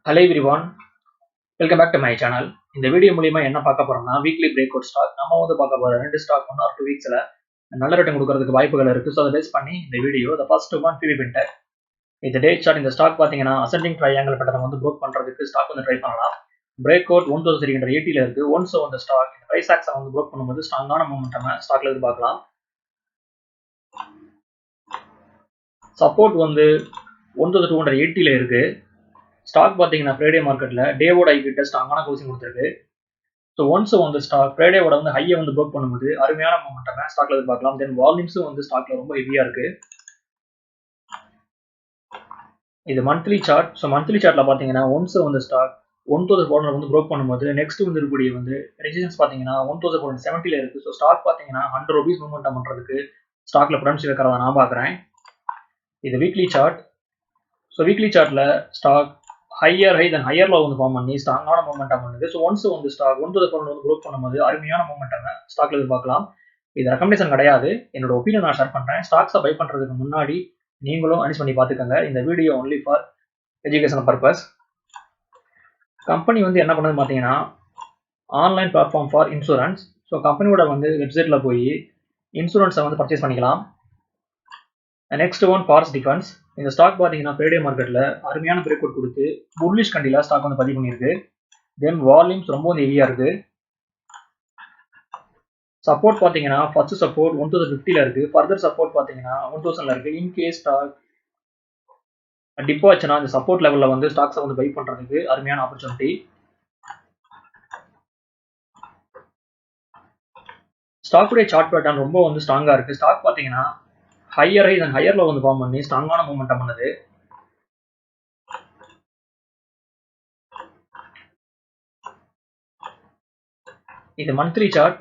Hello everyone, welcome back to my channel. இந்த video மூலியமா என்ன பார்க்க போறோம்னா வீக்லி பிரேக் அவுட் ஸ்டாக் நம்ம வந்து பார்க்க போற ரெண்டு ஸ்டாக் 1 or 2 வீக்ஸ்ல நல்ல ரிட்டர்ன் கொடுக்கிறதுக்கு வாய்ப்புகள் இருக்கு. ஸோ அதை பேஸ் பண்ணி இந்த video the first one PB Fintech. இந்த டே சார்ட் இந்த ஸ்டாக் பார்த்தீங்கன்னா அசெண்டிங் ட்ரையாங்கிள் பேட்டர்ன் வந்து ப்ரோக் பண்றதுக்கு ஸ்டாக் வந்து ட்ரை பண்ணலாம். பிரேக் அவுட் 1380 ல இருக்கு. ஒன்ஸ் அந்த ஸ்டாக் இந்த பிரைஸ் ஆக்ஷன் வந்து ப்ரோக் பண்ணும்போது ஸ்ட்ராங்கான மூமெண்டம் ஸ்டாக்ல எதிர்பார்க்கலாம். சப்போர்ட் வந்து 1280 ல இருக்கு. ஸ்டாக் பார்த்தீங்கன்னா ஃப்ரைடே மார்க்கெட்டில் டேவோட ஐ கிட்ட ஸ்ட்ராங்கான க்ளோசிங் கொடுத்துருக்கு. ஸோ ஒன்ஸ் வந்து ஸ்டாக் ஃப்ரைடேவோட வந்து ஹையை வந்து ப்ரோக் பண்ணும்போது அருமையான மூமெண்டம் ஸ்டாக்ல எதிர்பார்க்கலாம். தென் வால்யூம்ஸும் வந்து ஸ்டாக்ல ரொம்ப ஹெவியா இருக்கு. இது மந்த்லி சார்ட். ஸோ மந்த்லி சார்ட்ல பார்த்தீங்கன்னா ஒன்ஸ் வந்து ஸ்டாக் 1400 வந்து ப்ரோக் பண்ணும்போது நெக்ஸ்ட் வந்து இருக்கக்கூடிய வந்து ரெசிஸ்டன்ஸ் பார்த்தீங்கன்னா 1470 இருக்கு. ஸோ ஸ்டாக் பார்த்தீங்கன்னா 100 ரூபீஸ் மூவ்மெண்ட் பண்றதுக்கு ஸ்டாக்ல பொட்டன்ஷியல் இருக்கிறத நான் பார்க்குறேன். இது வீக்லி சார்ட். ஸோ வீக்லி சார்ட்ல stock higher high then higher low வந்து ஃபார்ம் பண்ணி ஸ்ட்ராங்கான மூமெண்டம் பண்ணுது. ஸோ ஒன்ஸ் வந்து ஸ்டாக் 1400 வந்து ப்ரோக் பண்ணும்போது அருமையான மூமெண்டம் ஸ்டாக்ல எதிர்பார்க்கலாம். இது ரெக்கமெண்டேஷன் கிடையாது, என்னோட ஒப்பீனியன் நான் ஷேர் பண்றேன். ஸ்டாக்ஸை பை பண்றதுக்கு முன்னாடி நீங்களும் அனலைஸ் பண்ணி பார்த்துக்கோங்க. இந்த video only for educational purpose. Company வந்து என்ன பண்ணுது பார்த்தீங்கன்னா online platform for insurance. So கம்பெனியோட வந்து வெப்சைட்ல போய் இன்சூரன்ஸை வந்து பர்ச்சேஸ் பண்ணிக்கலாம். Next one forest defence. இந்த ஸ்டாக் பார்த்தீங்கன்னா ஃப்ரைடே மார்க்கெட்டில் அருமையான பிரேக் அவுட் கொடுத்து புல்லிஷ் கண்டியில் ஸ்டாக் வந்து பதிவு பண்ணியிருக்கு. தென் வால்யூம்ஸ் ரொம்ப வந்து ஹெவியாக இருக்கு. சப்போர்ட் பார்த்தீங்கன்னா ஃபர்ஸ்ட் சப்போர்ட் 1050 இருக்கு. ஃபர்தர் சப்போர்ட் பார்த்தீங்கன்னா 1000 இருக்கு. இன்கேஸ் ஸ்டாக் டிப் ஆச்சுன்னா இந்த சப்போர்ட் லெவலில் வந்து ஸ்டாக்ஸை வந்து பை பண்ணுறதுக்கு அருமையான ஆப்பர்ச்சுனிட்டி. ஸ்டாக்குடைய சார்ட் பேட்டர்ன் ரொம்ப வந்து ஸ்ட்ராங்காக இருக்கு. ஸ்டாக் பார்த்தீங்கன்னா higher high and higher low வந்து ஃபார்ம் பண்ணி ஸ்ட்ராங்கான மூவ்மெண்டம் பண்ணுது. இது மந்த்லி சார்ட்.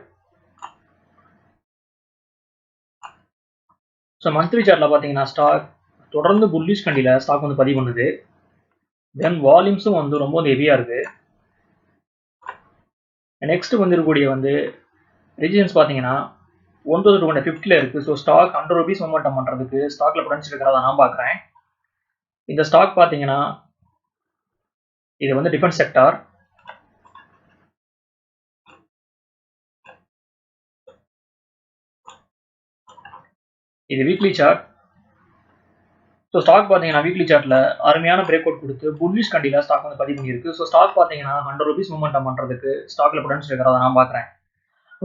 ஸோ மந்த்லி சார்ட்ல பார்த்தீங்கன்னா ஸ்டாக் தொடர்ந்து புல்லிஷ் கண்டியில் ஸ்டாக் வந்து பதிவு பண்ணுது. தென் வால்யூம்ஸும் வந்து ரொம்ப வந்து ஹெவியா இருக்கு. நெக்ஸ்ட் வந்து இருக்கக்கூடிய வந்து ரெசிஸ்டன்ஸ் பார்த்தீங்கன்னா 1250 இருக்கு. ஸோ ஸ்டாக் 100 ரூபீஸ் மூவ்மெண்டம் பண்றதுக்கு ஸ்டாக்ல பொட்டன்ஷியல் இருக்கிறத நான் பார்க்குறேன். இந்த ஸ்டாக் பார்த்தீங்கன்னா இது வந்து டிஃபென்ஸ் செக்டார். இது வீக்லி சார்ட். ஸோ ஸ்டாக் பார்த்தீங்கன்னா வீக்லி சார்ட்ல அருமையான பிரேக் அவுட் கொடுத்து புல்லிஷ் கண்டியில் ஸ்டாக் வந்து பதிவு பண்ணியிருக்கு. ஸோ ஸ்டாக் பார்த்தீங்கன்னா 100 ரூபீஸ் மூவ்மெண்டம் பண்றதுக்கு ஸ்டாக்ல பொட்டன்ஷியல் இருக்கிறத நான் பார்க்குறேன்.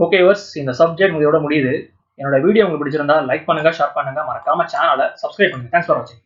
ஓகே வர்ஸ், இந்த சப்ஜெக்ட் இதோட முடியுது. என்னோட வீடியோ உங்களுக்கு பிடிச்சிருந்தா லைக் பண்ணுங்க, ஷேர் பண்ணுங்க, மறக்காம சேனலை சப்ஸ்கிரைப் பண்ணுங்க. தேங்க்ஸ் ஃபார் வாட்சிங்.